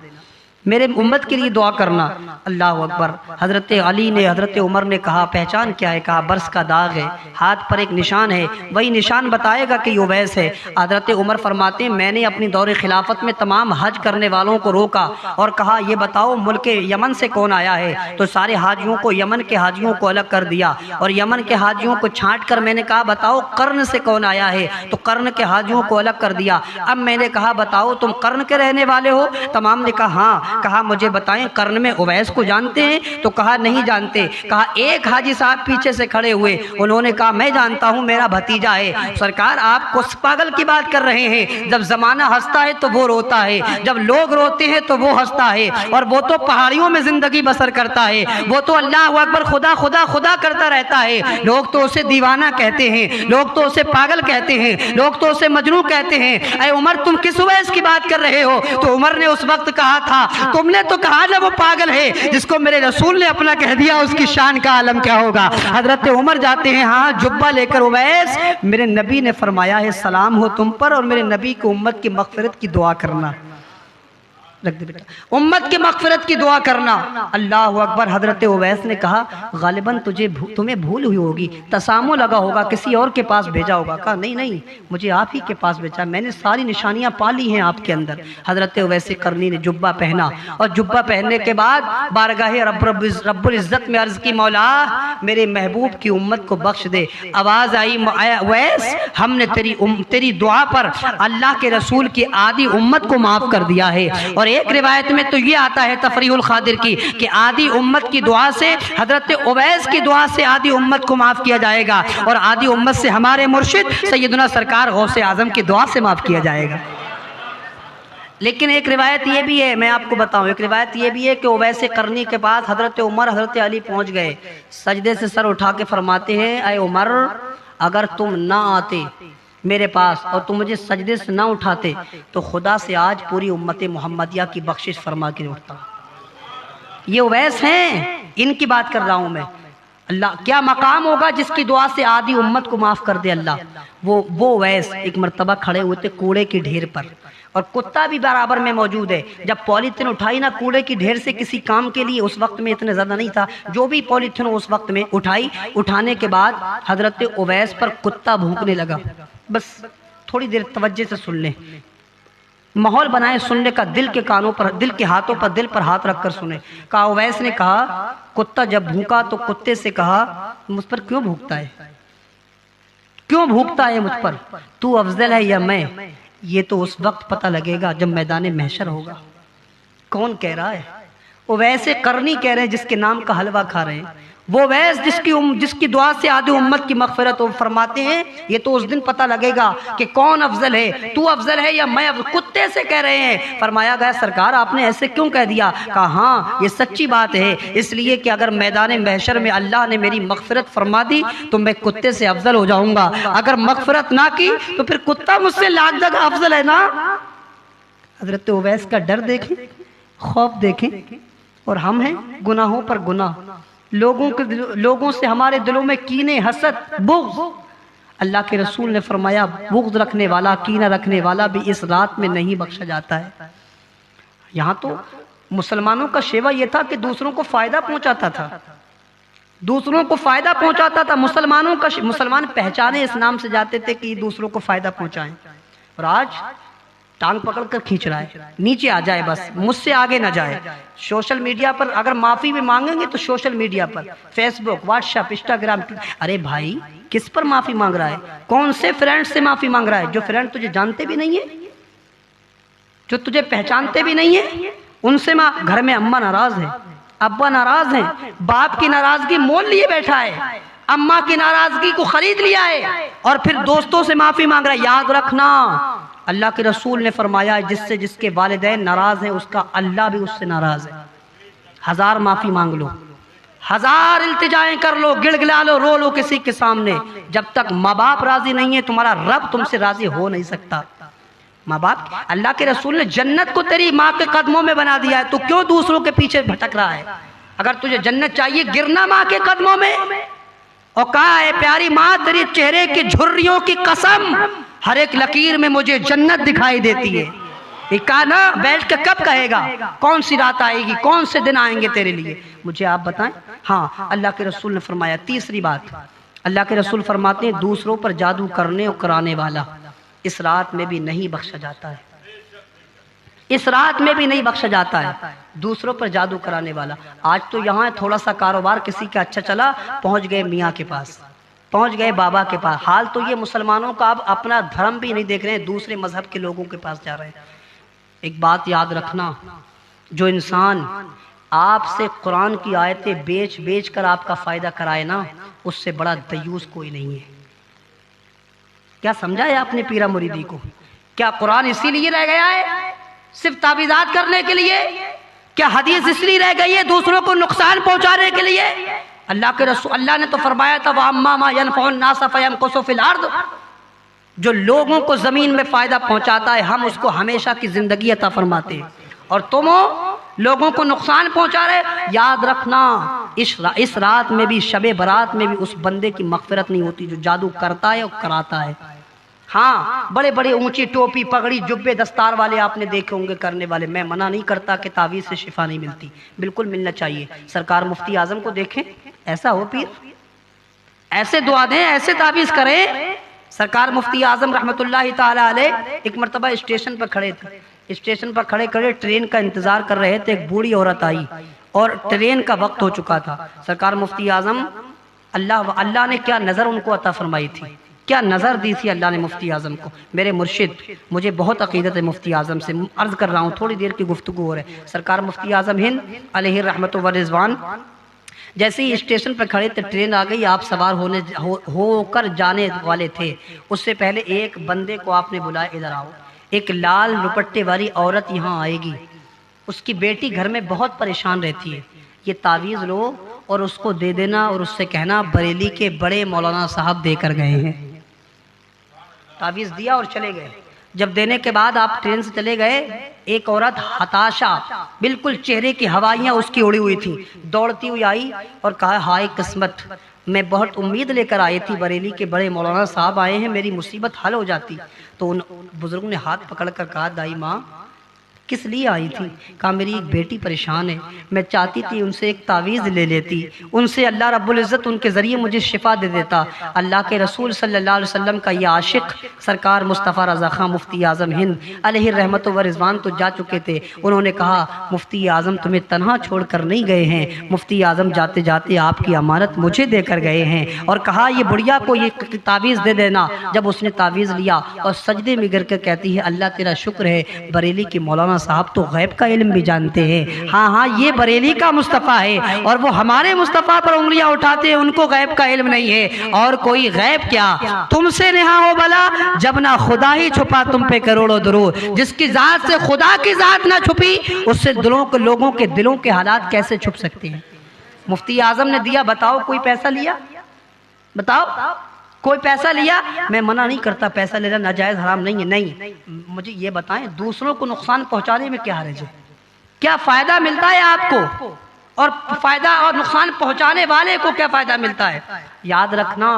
میرے امت کے لیے دعا کرنا۔ اللہ اکبر۔ حضرت علی نے، حضرت عمر نے کہا پہچان کیا ہے؟ کہا برس کا داغ ہے، ہاتھ پر ایک نشان ہے، وہی نشان بتائے گا کہ یہ اویس ہے۔ حضرت عمر فرماتے ہیں میں نے اپنی دور خلافت میں تمام حج کرنے والوں کو روکا اور کہا یہ بتاؤ ملک یمن سے کون آیا ہے؟ تو سارے حاجیوں کو، یمن کے حاجیوں کو الگ کر دیا، اور یمن کے حاجیوں کو چھانٹ کر میں نے کہا بتاؤ قرن سے کون آیا ہے؟ تو قرن کے حاجیوں کو الگ کر دیا۔ اب میں نے کہا بتاؤ تم قرن کے رہنے والے ہو؟ تمام نے کہا ہاں۔ کہا مجھے بتائیں قرن میں اویس کو جانتے ہیں؟ تو کہا نہیں جانتے۔ کہا ایک حاجی صاحب پیچھے سے کھڑے ہوئے، انہوں نے کہا میں جانتا ہوں، میرا بھتیجا ہے۔ سرکار آپ کو پاگل کی بات کر رہے ہیں، جب زمانہ ہنستا ہے تو وہ روتا ہے، جب لوگ روتے ہیں تو وہ ہنستا ہے، اور وہ تو پہاڑیوں میں زندگی بسر کرتا ہے، وہ تو اللہ اکبر خدا خدا خدا کرتا رہتا ہے۔ لوگ تو اسے دیوانہ کہتے ہیں، لوگ تو اسے پاگل کہتے ہیں، لوگ تو اسے مجنوں کہتے ہیں۔ اے عمر تم کس اویس کی بات کر رہے ہو؟ تو عمر نے اس وقت کہا تھا تم نے تو کہا نا وہ پاگل ہے، جس کو میرے رسول نے اپنا کہہ دیا اس کی شان کا عالم کیا ہوگا۔ حضرت عمر جاتے ہیں ہاں جبہ لے کر، اویس میرے نبی نے فرمایا ہے سلام ہو تم پر، اور میرے نبی کو امت کی مغفرت کی دعا کرنا۔ رکھ دے بیٹا، امت کی مغفرت کی دعا کرنا۔ اللہ اکبر۔ حضرت اویس نے کہا غالباً تمہیں بھول ہوئی ہوگی، تسامو لگا ہوگا، کسی اور کے پاس بھیجا ہوگا۔ کہا نہیں نہیں، مجھے آپ ہی کے پاس بھیجا، میں نے ساری نشانیاں پالی ہیں آپ کے اندر۔ حضرت اویس قرنی نے جبہ پہنا، اور جبہ پہننے کے بعد بارگاہ رب العزت میں عرض کی مولا میرے محبوب کی امت کو بخش دے۔ آواز آئی اویس ہم نے تیری دعا پر اللہ کے رسول کی آدھی امت کو معاف کر دیا ہے۔ اور ایک روایت میں تو یہ آتا ہے تفریح الخادر کی کہ آدھی امت کی دعا سے، حضرت اویس کی دعا سے آدھی امت کو معاف کیا جائے گا، اور آدھی امت سے ہمارے مرشد سیدنا سرکار غوث اعظم کی دعا سے معاف کیا جائے گا۔ لیکن ایک روایت یہ بھی ہے، میں آپ کو بتاؤں، ایک روایت یہ بھی ہے کہ اویس قرنی کے بعد حضرت عمر حضرت علی پہنچ گئے، سجدے سے سر اٹھا کے فرماتے ہیں اے عمر اگر تم نہ آتے میرے پاس اور تم مجھے سجدے سے نہ اٹھاتے تو خدا سے آج پوری امت محمدیہ کی بخشش فرما کے اٹھتا۔ یہ اویس ہیں، ان کی بات کر رہا ہوں میں۔ اللہ کیا مقام ہوگا جس کی دعا سے آدھی امت کو معاف کر دے اللہ۔ وہ اویس ایک مرتبہ کھڑے ہوئے تھے کوڑے کے ڈھیر پر، اور کتا بھی برابر میں موجود ہے۔ جب پولیتھین اٹھائی نا کوڑے کی ڈھیر سے کسی کام کے لیے، اس وقت میں اتنے زیادہ نہیں تھا، جو بھی پولیتھین اس وقت میں اٹھائی، اٹھانے کے بعد حضرت اویس پر کتا بھونکنے لگا، بس تھوڑی دیر توجہ سے سن لیں، ماحول بنائے سننے کا، دل کے کانوں پر، دل کے ہاتھوں پر، دل پر ہاتھ رکھ کر سنیں۔ کہا اویس نے کہا کتا جب بھوکا تو کتے سے کہا مجھ پر کیوں بھوکتا ہے، کیوں بھوکتا ہے مجھ پر، تو افضل ہے یا میں؟ یہ تو اس وقت پتہ لگے گا جب میدان محشر ہوگا۔ کون کہہ رہا ہے؟ اویس قرنی کہہ رہے ہیں جس کے نام کا حلوہ کھا رہے ہیں، وہ اویس جس کی دعا سے آدھی امت کی مغفرت ہو، فرماتے ہیں یہ تو اس دن پتہ لگے گا کہ کون افضل ہے، تو افضل ہے یا میں افضل؟ کتے سے کہہ رہے ہیں۔ فرمایا گیا سرکار آپ نے ایسے کیوں کہہ دیا؟ کہا ہاں یہ سچی بات ہے، اس لیے کہ اگر میدان محشر میں اللہ نے میری مغفرت فرما دی تو میں کتے سے افضل ہو جاؤں گا، اگر مغفرت نہ کی تو پھر کتا مجھ سے لاکھ جگہ افضل ہے نا۔ حضرت اویس کا ڈر دیکھیں، خوف دیکھیں، اور ہم ہیں گناہوں پر گناہ، لوگوں سے ہمارے دلوں میں کینے، حسد، بغض۔ اللہ کے رسول نے فرمایا بغض رکھنے والا، کینہ رکھنے والا بھی اس رات میں نہیں بخشا جاتا ہے۔ یہاں تو مسلمانوں کا شیوہ یہ تھا کہ دوسروں کو فائدہ پہنچاتا تھا، دوسروں کو فائدہ پہنچاتا تھا۔ مسلمان پہچانے اس نام سے جاتے تھے کہ دوسروں کو فائدہ پہنچائیں، اور آج ٹانگ پکڑ کر کھینچ رہا ہے، نیچے آ جائے بس، مجھ سے آگے نہ جائے۔ سوشل میڈیا پر اگر معافی بھی مانگیں گے تو سوشل میڈیا پر، فیس بک، واٹس ایپ، انسٹاگرام۔ ارے بھائی کس پر معافی مانگ رہا ہے؟ کون سے فرینڈ سے معافی مانگ رہا ہے؟ جو فرینڈ تجھے جانتے بھی نہیں ہیں، جو تجھے پہچانتے بھی نہیں ہیں، ان سے گھر میں اماں ناراض ہے، ابا ناراض ہیں، باپ کی ناراضگی مول لیے بیٹھا ہے، اماں کی ناراضگی کو خرید لیا ہے، اور پھر دوستوں سے معافی مانگ رہا ہے۔ یاد رکھنا اللہ کے رسول نے فرمایا جس کے والدین ناراض ہیں اس کا اللہ بھی اس سے ناراض ہے۔ ہزار معافی مانگ لو، ہزار التجائیں کر لو، گڑ گڑا لو، رو لو کسی کے سامنے، جب تک ماں باپ راضی نہیں ہے تمہارا رب تم سے راضی ہو نہیں سکتا۔ ماں باپ، اللہ کے رسول نے جنت کو تیری ماں کے قدموں میں بنا دیا ہے، تو کیوں دوسروں کے پیچھے بھٹک رہا ہے؟ اگر تجھے جنت چاہیے گرنا ماں کے قدموں میں، اور کہا ہے پیاری ماں تیری چہرے کی جھریوں کی قسم ہر ایک لکیر میں مجھے جنت دکھائی دیتی ہے۔ یہ کہا نا بیٹھ کے کب کہے گا؟ کون سی رات آئے گی، کون سے دن آئیں گے تیرے لیے، مجھے آپ بتائیں۔ ہاں اللہ کے رسول نے فرمایا تیسری بات، اللہ کے رسول فرماتے ہیں دوسروں پر جادو کرنے اور کرانے والا اس رات میں بھی نہیں بخشا جاتا ہے، اس رات میں بھی نہیں بخشا جاتا ہے، دوسروں پر جادو کرانے والا۔ آج تو یہاں تھوڑا سا کاروبار کسی کا اچھا چلا، پہنچ گئے میاں کے پاس، پہنچ گئے بابا کے پاس۔ حال تو یہ مسلمانوں کا اب اپنا دھرم بھی نہیں دیکھ رہے ہیں، دوسرے مذہب کے لوگوں کے پاس جا رہے ہیں۔ ایک بات یاد رکھنا، جو انسان آپ سے قرآن کی آیتیں بیچ کر آپ کا فائدہ کرائے نا، اس سے بڑا دیوس کوئی نہیں ہے۔ کیا سمجھا ہے آپ نے پیرا مریدی کو؟ کیا قرآن اسی لیے رہ گیا ہے صرف تعویذات کرنے کے لیے؟ کیا حدیث اس لیے رہ گئی ہے دوسروں کو نقصان پہنچانے کے لیے؟ اللہ کے رسول، اللہ نے تو فرمایا تھا وَأَمَّا مَا يَنْفَعُ النَّاسَ فَيَمْكُثُ فِي الْأَرْضِ، جو لوگوں کو زمین میں فائدہ پہنچاتا ہے ہم اس کو ہمیشہ کی زندگی عطا فرماتے ہیں، اور تم لوگوں کو نقصان پہنچا رہے۔ یاد رکھنا اس رات میں بھی، شب برات میں بھی اس بندے کی مغفرت نہیں ہوتی جو جادو کرتا ہے اور کراتا ہے۔ ہاں بڑے بڑے اونچی ٹوپی پگڑی جبے دستار والے آپ نے دیکھے ہوں گے کرنے والے، میں منع نہیں کرتا کہ تعویذ سے شفا نہیں ملتی، بالکل ملنا چاہیے۔ سرکار مفتی اعظم کو دیکھیں، ایسا ہو پیر، ایسے دعا دیں، ایسے تعویذ کریں۔ سرکار مفتی اعظم رحمت اللہ تعالی علیہ ایک مرتبہ اسٹیشن پر کھڑے تھے، اسٹیشن پر کھڑے ٹرین کا انتظار کر رہے تھے، ایک بوڑھی عورت آئی اور ٹرین کا وقت ہو چکا تھا۔ سرکار مفتی اعظم، اللہ نے کیا نظر ان کو عطا فرمائی تھی، کیا نظر دی تھی اللہ نے مفتی اعظم کو۔ میرے مرشد، مجھے بہت عقیدت ہے مفتی اعظم سے، عرض کر رہا ہوں تھوڑی دیر کی گفتگو ہو رہے۔ سرکار مفتی اعظم ہند علیہ رحمت و رضوان جیسے ہی اسٹیشن پر کھڑے تھے، ٹرین آ گئی، آپ سوار ہو کر جانے والے تھے، اس سے پہلے ایک بندے کو آپ نے بلایا، ادھر آؤ، ایک لال دوپٹے والی عورت یہاں آئے گی، اس کی بیٹی گھر میں بہت پریشان رہتی ہے، یہ تعویذ لو اور اس کو دے دینا اور اس سے کہنا بریلی کے بڑے مولانا صاحب دے کر گئے ہیں۔ تعویذ دیا اور چلے گئے۔ جب دینے کے بعد آپ ٹرین سے چلے گئے، ایک عورت ہتاشا، بالکل چہرے کی ہوائیاں اس کی اڑی ہوئی تھی، دوڑتی ہوئی آئی اور کہا ہائے قسمت، میں بہت امید لے کر آئی تھی، بریلی کے بڑے مولانا صاحب آئے ہیں، میری مصیبت حل ہو جاتی۔ تو ان بزرگ نے ہاتھ پکڑ کر کہا دائی ماں، کس لیے آئی تھی؟ کہا میری ایک بیٹی پریشان ہے، میں چاہتی تھی ان سے ایک تعویذ لے لیتی، ان سے اللہ رب العزت ان کے ذریعے مجھے شفا دے دیتا۔ اللہ کے رسول صلی اللہ علیہ وسلم کا یہ عاشق سرکار مصطفیٰ رضا خان مفتی اعظم ہند علیہ الرحمت و رضوان تو جا چکے تھے۔ انہوں نے کہا مفتی اعظم تمہیں تنہا چھوڑ کر نہیں گئے ہیں، مفتی اعظم جاتے جاتے آپ کی امانت مجھے دے کر گئے ہیں، اور کہا یہ بڑھیا کو یہ تعویذ دے دینا۔ جب اس نے تعویذ لیا اور سجدے میں گر کر کہتی ہے اللہ تیرا شکر ہے، بریلی کے مولانا صاحب تو غیب کا علم بھی جانتے ہیں۔ ہاں یہ بریلی کا مصطفیٰ ہے، اور وہ ہمارے مصطفیٰ پر انگلیاں اٹھاتے ہیں، ان کو غیب کا علم نہیں ہے، اور کوئی غیب کیا تم سے نہا ہو بلا، جب نہ خدا ہی چھپا تم پہ کروڑوں درود۔ جس کی ذات سے خدا کی ذات نہ چھپی، اس سے لوگوں کے دلوں کے حالات کیسے چھپ سکتے ہیں؟ مفتی اعظم نے دیا، بتاؤ کوئی پیسہ لیا؟ بتاؤ کوئی پیسہ لیا؟ میں منع نہیں کرتا پیسہ لینا ناجائز حرام نہیں ہے، نہیں، مجھے یہ بتائیں دوسروں کو نقصان پہنچانے میں کیا حرج ہے؟ کیا فائدہ ملتا ہے آپ کو؟ اور فائدہ اور نقصان پہنچانے والے کو کیا فائدہ ملتا ہے؟ یاد رکھنا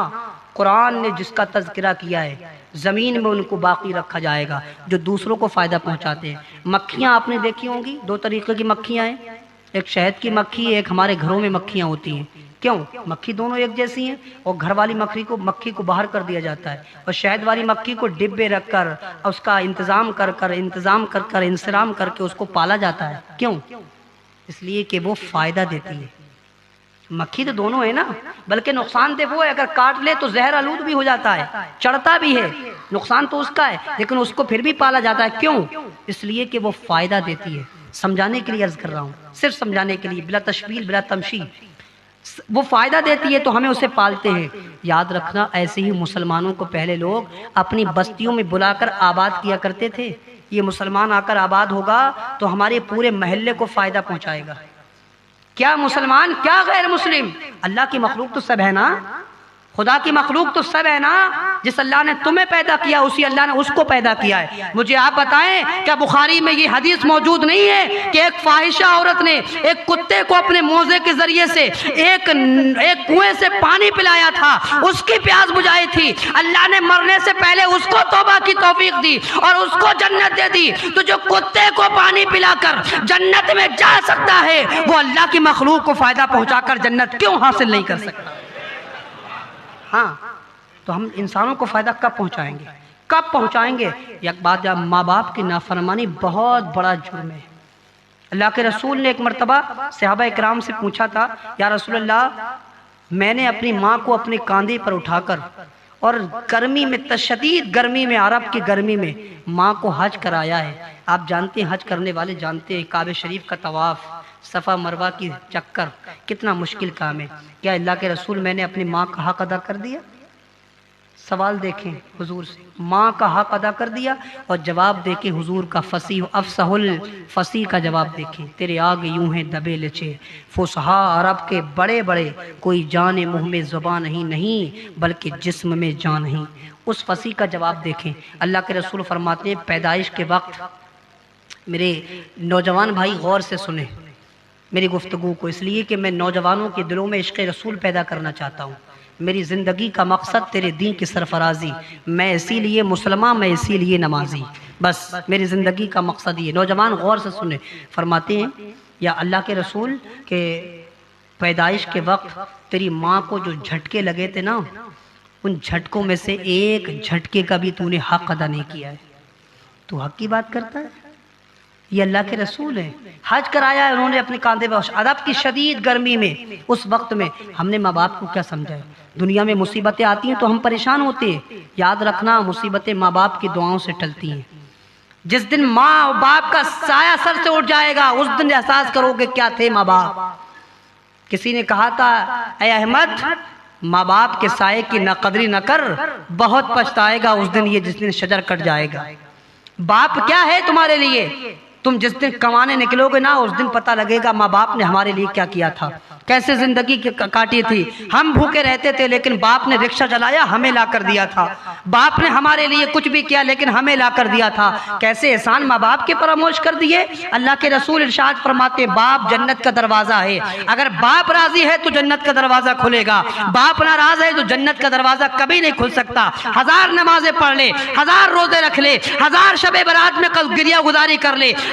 قرآن نے جس کا تذکرہ کیا ہے زمین میں ان کو باقی رکھا جائے گا جو دوسروں کو فائدہ پہنچاتے ہیں۔ مکھیاں آپ نے دیکھی ہوں گی، دو طریقے کی مکھیاں ہیں، ایک شہد کی مکھی، ایک ہمارے گھروں میں مکھیاں ہوتی ہیں۔ کیوں؟ مکھی دونوں ایک جیسی ہیں، اور گھر والی مکھی کو باہر کر دیا جاتا ہے، اور شہد والی مکھی کو ڈبے رکھ کر اس کا انتظام کر انسرام کر کے اس کو پالا جاتا ہے۔ کیوں؟ اس لیے کہ وہ فائدہ دیتی ہے۔ مکھی تو دونوں ہے نا، بلکہ نقصان دہ وہ ہے، اگر کاٹ لے تو زہر آلود بھی ہو جاتا ہے، چڑھتا بھی ہے، نقصان تو اس کا ہے، لیکن اس کو پھر بھی پالا جاتا ہے۔ کیوں؟ اس لیے کہ وہ فائدہ دیتی ہے۔ سمجھانے کے لیے عرض کر رہا ہوں، صرف سمجھانے کے لیے، بلا تشبیہ بلا تمثیل۔ وہ فائدہ دیتی ہے تو ہمیں اسے پالتے ہیں۔ یاد رکھنا ایسے ہی مسلمانوں کو پہلے لوگ اپنی بستیوں میں بلا کر آباد کیا کرتے تھے۔ یہ مسلمان آ کر آباد ہوگا تو ہمارے پورے محلے کو فائدہ پہنچائے گا۔ کیا مسلمان کیا غیر مسلم، اللہ کی مخلوق تو سب ہے نا، خدا کی مخلوق تو سب ہے نا۔ جس اللہ نے تمہیں پیدا کیا اسی اللہ نے اس کو پیدا کیا ہے۔ مجھے آپ بتائیں کیا بخاری میں یہ حدیث موجود نہیں ہے کہ ایک فاحشہ عورت نے ایک کتے کو اپنے موزے کے ذریعے سے ایک کنویں سے پانی پلایا تھا، اس کی پیاس بجھائی تھی، اللہ نے مرنے سے پہلے اس کو توبہ کی توفیق دی اور اس کو جنت دے دی؟ تو جو کتے کو پانی پلا کر جنت میں جا سکتا ہے وہ اللہ کی مخلوق کو فائدہ پہنچا کر جنت کیوں حاصل نہیں کر سکتا؟ ہاں تو ہم انسانوں کو فائدہ کب پہنچائیں گے؟ کب پہنچائیں گے؟ یک بات، ماں باپ کی نافرمانی بہت بڑا جرم ہے۔ اللہ کے رسول نے ایک مرتبہ صحابہ اکرام سے پوچھا تھا، یا رسول اللہ میں نے اپنی ماں کو اپنے کاندھے پر اٹھا کر اور گرمی میں، تشدید گرمی میں، عرب کی گرمی میں ماں کو حج کرایا ہے۔ آپ جانتے ہیں، حج کرنے والے جانتے ہیں، کعبہ شریف کا طواف، صفا مروہ کی چکر کتنا مشکل کام ہے۔ کیا اللہ کے رسول میں نے اپنی ماں کا حق ادا کر دیا؟ سوال دیکھیں حضور سے، ماں کا حق ادا کر دیا؟ اور جواب دیکھیں حضور کا فصیح افصح الفصیح کا جواب دیکھیں، تیرے آگے یوں ہیں دبے لچے فصحا عرب کے بڑے بڑے، کوئی جان منہ میں زبان نہیں بلکہ جسم میں جان نہیں۔ اس فصیح کا جواب دیکھیں۔ اللہ کے رسول فرماتے ہیں پیدائش کے وقت، میرے نوجوان بھائی غور سے سنیں میری گفتگو کو، اس لیے کہ میں نوجوانوں کے دلوں میں عشق رسول پیدا کرنا چاہتا ہوں۔ میری زندگی کا مقصد تیرے دین کی سرفرازی، میں اسی لیے مسلمان، میں اسی لیے نمازی، بس میری زندگی کا مقصد یہ۔ نوجوان غور سے سنیں، فرماتے ہیں یا اللہ کے رسول کہ پیدائش کے وقت تیری ماں کو جو جھٹکے لگے تھے نا، ان جھٹکوں میں سے ایک جھٹکے کا بھی تو نے حق ادا نہیں کیا ہے۔ تو حق کی بات کرتا ہے؟ یہ اللہ کے رسول ہیں، حج کرایا ہے انہوں نے اپنے کاندھے پر، عرب کی شدید گرمی میں، اس وقت میں ہم نے ماں باپ کو کیا سمجھا ہے؟ دنیا میں مصیبتیں آتی ہیں تو ہم پریشان ہوتے ہیں، یاد رکھنا مصیبتیں ماں باپ کی دعاؤں سے ٹلتی ہیں۔ جس دن ماں اور باپ کا سایہ سر سے اٹھ جائے گا اس دن احساس کرو کہ کیا تھے ماں باپ۔ کسی نے کہا تھا اے احمد ماں باپ کے سائے کی نہ قدری نہ کر، بہت پچھتائے گا اس دن یہ جس دن شجر کٹ جائے گا۔ باپ کیا ہے تمہارے لیے؟ تم جس دن کمانے نکلو گے نا اس دن پتہ لگے گا ماں باپ نے ہمارے لیے کیا کیا تھا، کیسے زندگی کاٹی تھی۔ ہم بھوکے رہتے تھے لیکن باپ نے رکشہ چلایا ہمیں لا کر دیا تھا، باپ نے ہمارے لیے کچھ بھی کیا لیکن ہمیں لا کر دیا تھا۔ کیسے احسان ماں باپ کے فراموش کر دیے۔ اللہ کے رسول ارشاد فرماتے باپ جنت کا دروازہ ہے، اگر باپ راضی ہے تو جنت کا دروازہ کھلے گا، باپ ناراض ہے تو جنت کا دروازہ کبھی نہیں کھل سکتا۔ ہزار نمازیں پڑھ لے، ہزار روزے رکھ لے، ہزار شب برات میں گریہ گزاری کر لے،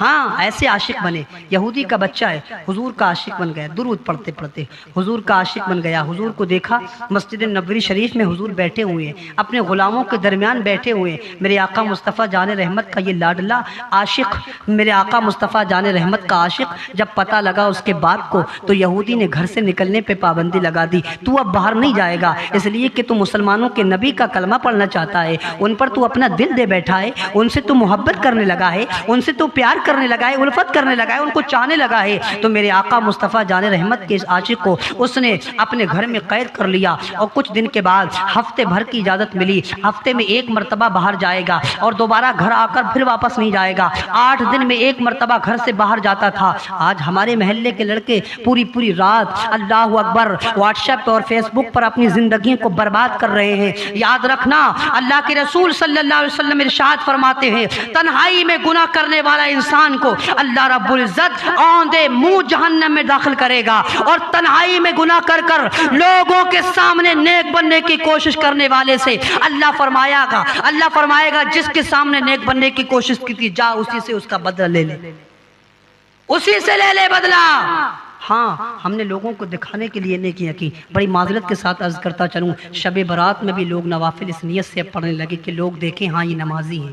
ہاں ایسے عاشق بنے. یہودی کا بچہ ہے, حضور کا عاشق بن گیا, درود پڑھتے پڑھتے حضور کا عاشق بن گیا. حضور کو دیکھا مسجد نبوی شریف میں حضور بیٹھے ہوئے ہیں, اپنے غلاموں کے درمیان بیٹھے ہوئے ہیں. میرے آقا مصطفیٰ جان رحمت کا یہ لاڈلا عاشق, میرے آقا مصطفیٰ جان رحمت کا عاشق جب پتہ لگا اس کے باپ کو, تو یہودی نے گھر سے نکلنے پہ پابندی لگا دی. تو اب باہر نہیں جائے گا, اس لیے کہ تو مسلمانوں کے نبی کا کلمہ پڑھنا چاہتا ہے, ان پر تو اپنا دل دے بیٹھا ہے, ان سے تو محبت کرنے لگا ہے, ان سے تو پیار کرنے لگا ہے, الفت کرنے لگا ہے, ان کو چاہنے لگا ہے. تو میرے آقا مصطفیٰ جان رحمت کے اس عاشق کو اس نے اپنے گھر میں قید کر لیا, اور کچھ دن کے بعد ہفتے بھر کی اجازت ملی. ہفتے میں ایک مرتبہ باہر جائے گا اور دوبارہ گھر آ کر پھر واپس نہیں جائے گا. 8 دن میں ایک مرتبہ گھر سے باہر جاتا تھا. آج ہمارے محلے کے لڑکے پوری رات اللہ اکبر واٹس ایپ اور فیس بک پر اپنی زندگی کو برباد کر رہے ہیں. یاد رکھنا, اللہ کے رسول صلی اللہ علیہ وسلم ارشاد فرماتے ہیں, تنہائی میں گناہ کرنے والا انسان کو اللہ رب العزت اوندے منہ جہنم میں داخل کرے گا, اور تنہائی میں گناہ کر کر لوگوں کے سامنے نیک بننے کی کوشش کرنے والے سے اللہ فرمائے گا جس کے سامنے نیک بننے کی کوشش کی تھی, جا اسی سے اس کا بدلہ لے لے, اسی سے لے لے بدلہ. ہاں ہم نے لوگوں کو دکھانے کے لیے نہیں کیا کی. بڑی معذرت کے ساتھ عرض کرتا چلوں, شب برات میں بھی لوگ نوافل اس نیت سے پڑھنے لگے کہ لوگ دیکھیں ہاں یہ نمازی ہیں.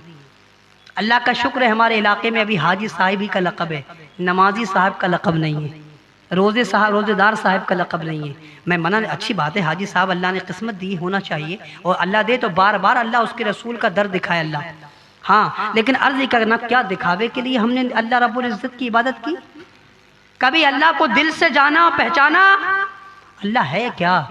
اللہ کا شکر ہے ہمارے علاقے میں ابھی حاجی صاحب ہی کا لقب ہے, نمازی صاحب کا لقب نہیں ہے, روزے دار صاحب کا لقب نہیں ہے. میں منع, اچھی بات ہے, حاجی صاحب اللہ نے قسمت دی, ہونا چاہیے, اور اللہ دے تو بار بار اللہ اس کے رسول کا در دکھائے اللہ. ہاں لیکن عرض ہی کرنا, کیا دکھاوے کے لیے ہم نے اللہ رب العزت کی عبادت کی؟ کبھی اللہ کو دل سے جانا, پہچانا اللہ ہے کیا؟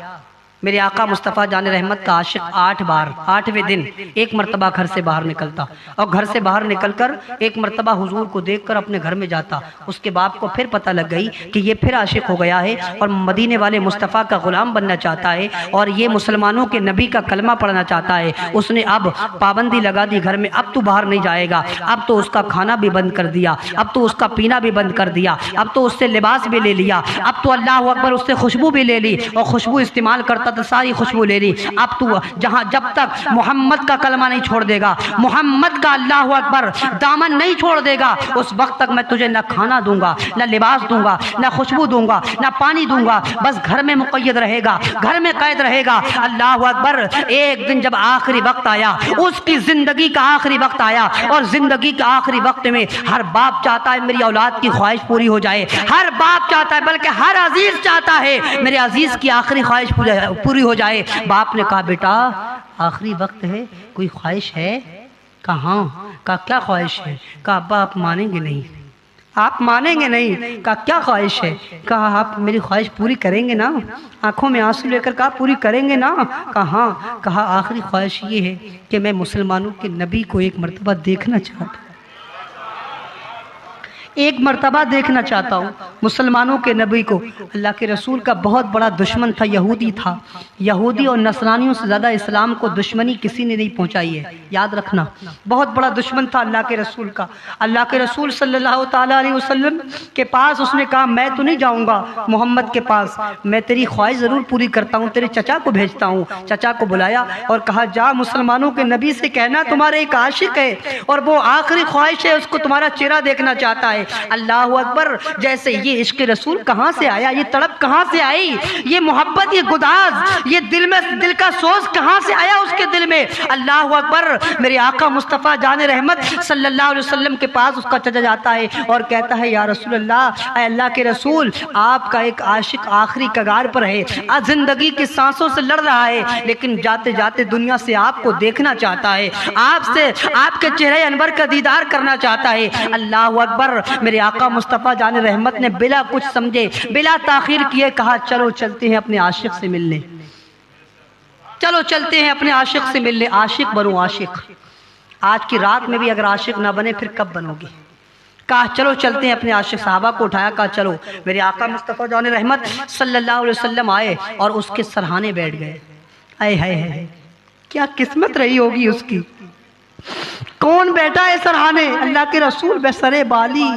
میرے آقا مصطفیٰ جان رحمت کا عاشق 8 بار 8ویں دن ایک مرتبہ گھر سے باہر نکلتا, اور گھر سے باہر نکل کر ایک مرتبہ حضور کو دیکھ کر اپنے گھر میں جاتا. اس کے باپ کو پھر پتہ لگ گئی کہ یہ پھر عاشق ہو گیا ہے اور مدینے والے مصطفیٰ کا غلام بننا چاہتا ہے, اور یہ مسلمانوں کے نبی کا کلمہ پڑھنا چاہتا ہے. اس نے اب پابندی لگا دی گھر میں, اب تو باہر نہیں جائے گا, اب تو اس کا کھانا بھی بند کر دیا, اب تو اس کا پینا بھی بند کر دیا, اب تو اس سے لباس بھی لے لیا, اب تو اللہ اکبر اس سے خوشبو بھی لے لی, اور خوشبو استعمال کرتا تو ساری خوشبو لے لی. اب تو جب تک محمد کا کلمہ نہیں چھوڑ دے گا, محمد کا اللہ اکبر دامن نہیں چھوڑ دے گا, اس وقت تک میں تجھے نہ کھانا دوں گا, نہ لباس دوں گا, نہ خوشبو دوں گا, نہ پانی دوں گا, بس گھر میں مقید رہے گا, گھر میں قید رہے گا. اللہ اکبر. ایک دن جب آخری وقت آیا, اس کی زندگی کا آخری وقت آیا, اور زندگی کے آخری وقت میں ہر باپ چاہتا ہے میری اولاد کی خواہش پوری ہو جائے, ہر باپ چاہتا ہے, بلکہ ہر عزیز چاہتا ہے میرے عزیز کی آخری خواہش پوری ہو جائے. باپ نے کہا بیٹا آخری وقت ہے, کوئی خواہش ہے؟ کہا ہاں. کہا کیا خواہش ہے؟ کہا ابا آپ مانیں گے نہیں, آپ مانیں گے نہیں. کہا کیا خواہش ہے؟ کہا آپ میری خواہش پوری کریں گے نا؟ آنکھوں میں آنسو لے کر کہا پوری کریں گے نا؟ کہا ہاں. کہا آخری خواہش یہ ہے کہ میں مسلمانوں کے نبی کو ایک مرتبہ دیکھنا چاہتا ہوں, ایک مرتبہ دیکھنا چاہتا ہوں مسلمانوں کے نبی کو. اللہ کے رسول کا بہت بڑا دشمن تھا, یہودی تھا. یہودی اور نصرانیوں سے زیادہ اسلام کو دشمنی کسی نے نہیں پہنچائی ہے, یاد رکھنا. بہت بڑا دشمن تھا اللہ کے رسول کا. اللہ کے رسول صلی اللہ تعالیٰ علیہ وسلم کے پاس اس نے کہا میں تو نہیں جاؤں گا محمد کے پاس, میں تیری خواہش ضرور پوری کرتا ہوں, تیرے چچا کو بھیجتا ہوں. چچا کو بلایا اور کہا جا مسلمانوں کے نبی سے کہنا تمہارے ایک عاشق ہے, اور وہ آخری خواہش ہے اس کو تمہارا چہرہ دیکھنا چاہتا ہے. اللہ اکبر. جیسے یہ عشق رسول کہاں سے آیا, یہ تڑپ کہاں سے آئی, یہ محبت, یہ گداز, یہ دل کا سوز کہاں سے آیا اس کے دل میں. اللہ اکبر. میرے آقا مصطفیٰ جان رحمت صلی اللہ علیہ وسلم کے پاس اس کا چچا جاتا ہے اور کہتا ہے یا رسول اللہ, اے اللہ کے رسول, آپ کا ایک عاشق آخری کگار پر ہے, زندگی کی سانسوں سے لڑ رہا ہے, لیکن جاتے جاتے دنیا سے آپ کو دیکھنا چاہتا ہے, آپ سے آپ کے چہرے انور کا دیدار کرنا چاہتا ہے. اللہ اکبر. میرے آقا مصطفیٰ جان رحمت نے بلا کچھ سمجھے, بلا تاخیر کیے کہا چلو چلتے ہیں اپنے عاشق سے ملنے, چلو چلتے ہیں اپنے عاشق سے ملنے. عاشق بنو عاشق. آج کی رات میں بھی اگر عاشق نہ بنے پھر کب بنو گے؟ کہا چلو چلتے ہیں اپنے عاشق. صحابہ کو اٹھایا, کہا چلو. میرے آقا مصطفیٰ جان رحمت صلی اللہ علیہ وسلم آئے اور اس کے سرہانے بیٹھ گئے. اے ہے کیا قسمت رہی ہوگی اس کی. کون بیٹھا ہے سرہانے؟ اللہ کے رسول بسرے بالی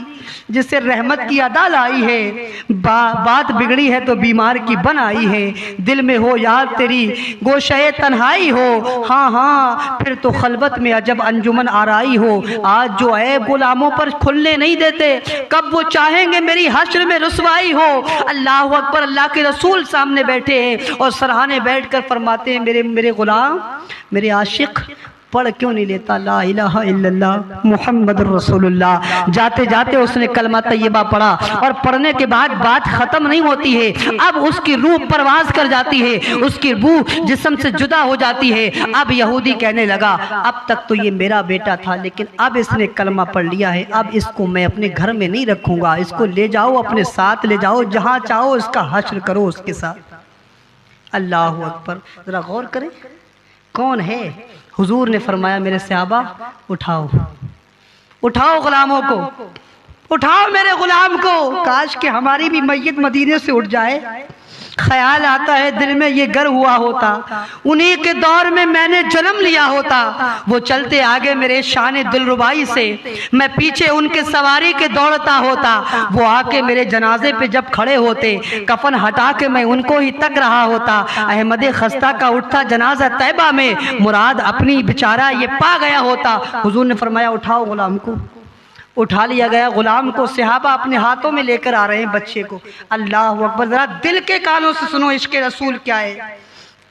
جس سے رحمت کی ادا لائی ہے، بات بگڑی ہے تو بیمار کی بن آئی ہے، دل میں ہو یاد تیری گوشہ تنہائی ہو، ہاں ہاں پھر تو خلوت میں عجب انجمن آرائی ہو، آج جو عیب غلاموں پر کھلنے نہیں دیتے، کب وہ چاہیں گے میری حشر میں رسوائی ہو۔ اللہ اکبر، اللہ کے رسول سامنے بیٹھے ہیں اور سرہانے بیٹھ کر فرماتے ہیں میرے غلام، میرے عاشق پڑھ کیوں نہیں لیتا لا الہ الا اللہ محمد رسول اللہ؟ جاتے جاتے اس نے کلمہ طیبہ پڑھا، اور پڑھنے کے بعد بات ختم نہیں ہوتی ہے، اب اس کی روح پرواز کر جاتی ہے، اس کی روح جسم سے جدا ہو جاتی ہے۔ اب یہودی کہنے لگا اب تک تو یہ میرا بیٹا تھا، لیکن اب اس نے کلمہ پڑھ لیا ہے، اب اس کو میں اپنے گھر میں نہیں رکھوں گا، اس کو لے جاؤ اپنے ساتھ لے جاؤ، جہاں چاہو اس کا حشر کرو اس کے ساتھ۔ اللہ اکبر، ذرا غور کریں کون ہے؟ حضور نے فرمایا میرے صحابہ اٹھاؤ اٹھاؤ غلاموں کو، اٹھاؤ میرے غلام کو۔ کاش کہ ہماری بھی میت مدینے سے اٹھ جائے۔ خیال آتا ہے دل میں یہ گر ہوا ہوتا، انہی کے دور میں میں نے جنم لیا ہوتا، وہ چلتے آگے میرے شان دلربائی سے، میں پیچھے ان کے سواری کے دوڑتا ہوتا، وہ آ کے میرے جنازے پہ جب کھڑے ہوتے، کفن ہٹا کے میں ان کو ہی تک رہا ہوتا۔ احمد خستہ کا اٹھتا جنازہ طیبہ میں، مراد اپنی بیچارہ یہ پا گیا ہوتا۔ حضور نے فرمایا اٹھاؤ غلام کو۔ اٹھا لیا گیا غلام کو، صحابہ اپنے ہاتھوں میں لے کر آ رہے ہیں بچے کو۔ اللہ اکبر، ذرا دل کے کانوں سے سنو عشق رسول کیا ہے،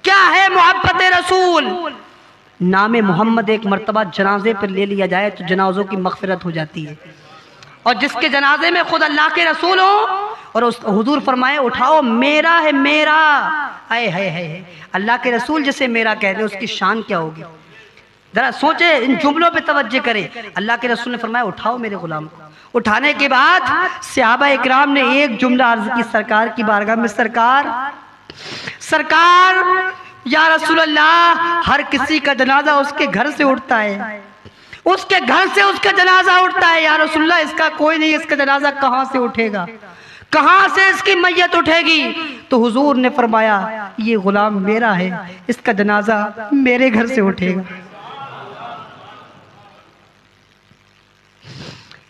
کیا ہے محبت رسول۔ نام محمد ایک مرتبہ جنازے پر لے لیا جائے تو جنازوں کی مغفرت ہو جاتی ہے، اور جس کے جنازے میں خود اللہ کے رسول ہو اور حضور فرمائے اٹھاؤ میرا ہے میرا، اے ہے اللہ کے رسول جسے میرا کہہ دے اس کی شان کیا ہوگی؟ ذرا سوچے، ان جملوں پہ توجہ کریں۔ اللہ کے رسول نے فرمایا اٹھاؤ میرے غلام کو۔ اٹھانے کے بعد صحابہ اکرام نے ایک جملہ عرض کی سرکار کی بارگاہ میں، سرکار یا رسول اللہ، ہر کسی کا جنازہ اس کے گھر سے اٹھتا ہے، اس کے گھر سے اس کا جنازہ اٹھتا ہے، یا رسول اللہ اس کا کوئی نہیں، اس کا جنازہ کہاں سے اٹھے گا، کہاں سے اس کی میت اٹھے گی؟ تو حضور نے فرمایا یہ غلام میرا ہے، اس کا جنازہ میرے گھر سے اٹھے گا۔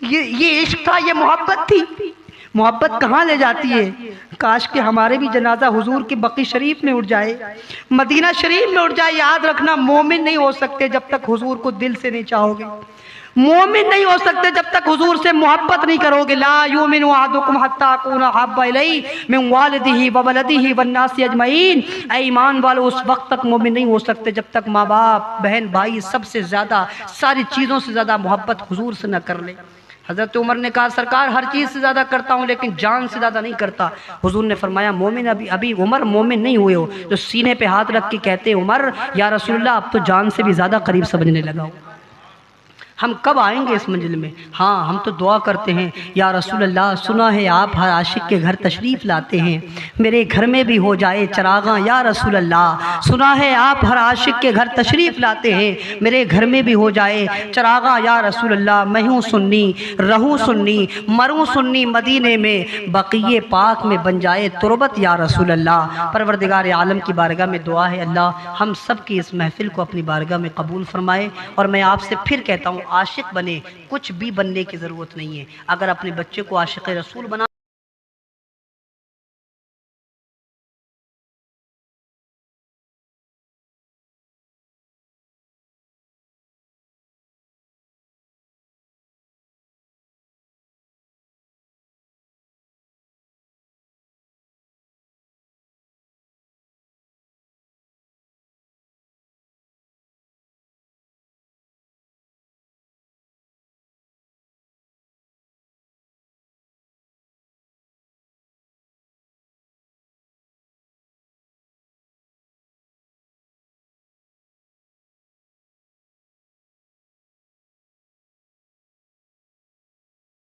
یہ عشق تھا، یہ محبت تھی۔ محبت کہاں لے جاتی ہے؟ کاش کہ ہمارے بھی جنازہ حضور کی بقی شریف میں اٹھ جائے، مدینہ شریف میں اٹھ جائے۔ یاد رکھنا مومن نہیں ہو سکتے جب تک حضور کو دل سے نہیں چاہو گے، مومن نہیں ہو سکتے جب تک حضور سے محبت نہیں کرو گے۔ لا یؤمن احدکم حتی اکون احب الیہ من والدہ وولدہ والناس اجمعین۔ اے ایمان والو، اس وقت تک مومن نہیں ہو سکتے جب تک ماں باپ، بہن بھائی، سب سے زیادہ، ساری چیزوں سے زیادہ محبت حضور سے نہ کر لے۔ حضرت عمر نے کہا سرکار ہر چیز سے زیادہ کرتا ہوں لیکن جان سے زیادہ نہیں کرتا۔ حضور نے فرمایا مومن ابھی عمر مومن نہیں ہوئے ہو، جو سینے پہ ہاتھ رکھ کے کہتے عمر یا رسول اللہ اب تو جان سے بھی زیادہ قریب سمجھنے لگا ہوں۔ ہم کب آئیں گے اس منزل میں؟ ہاں ہم تو دعا کرتے ہیں یا رسول اللہ، سنا ہے آپ ہر عاشق کے گھر تشریف لاتے ہیں، میرے گھر میں بھی ہو جائے چراغاں یا رسول اللہ۔ سنا ہے آپ ہر عاشق کے گھر تشریف لاتے ہیں، میرے گھر میں بھی ہو جائے چراغاں یا رسول اللہ۔ میں ہوں سنی، رہوں سنی، مروں سنی، مدینے میں بقیہ پاک میں بن جائے تربت یا رسول اللہ۔ پروردگار عالم کی بارگاہ میں دعا ہے اللہ ہم سب کی اس محفل کو اپنی بارگاہ میں قبول فرمائے، اور میں آپ سے پھر کہتا ہوں عاشق بنے، کچھ بھی بننے کی ضرورت نہیں ہے۔ اگر اپنے بچے کو عاشق رسول بنا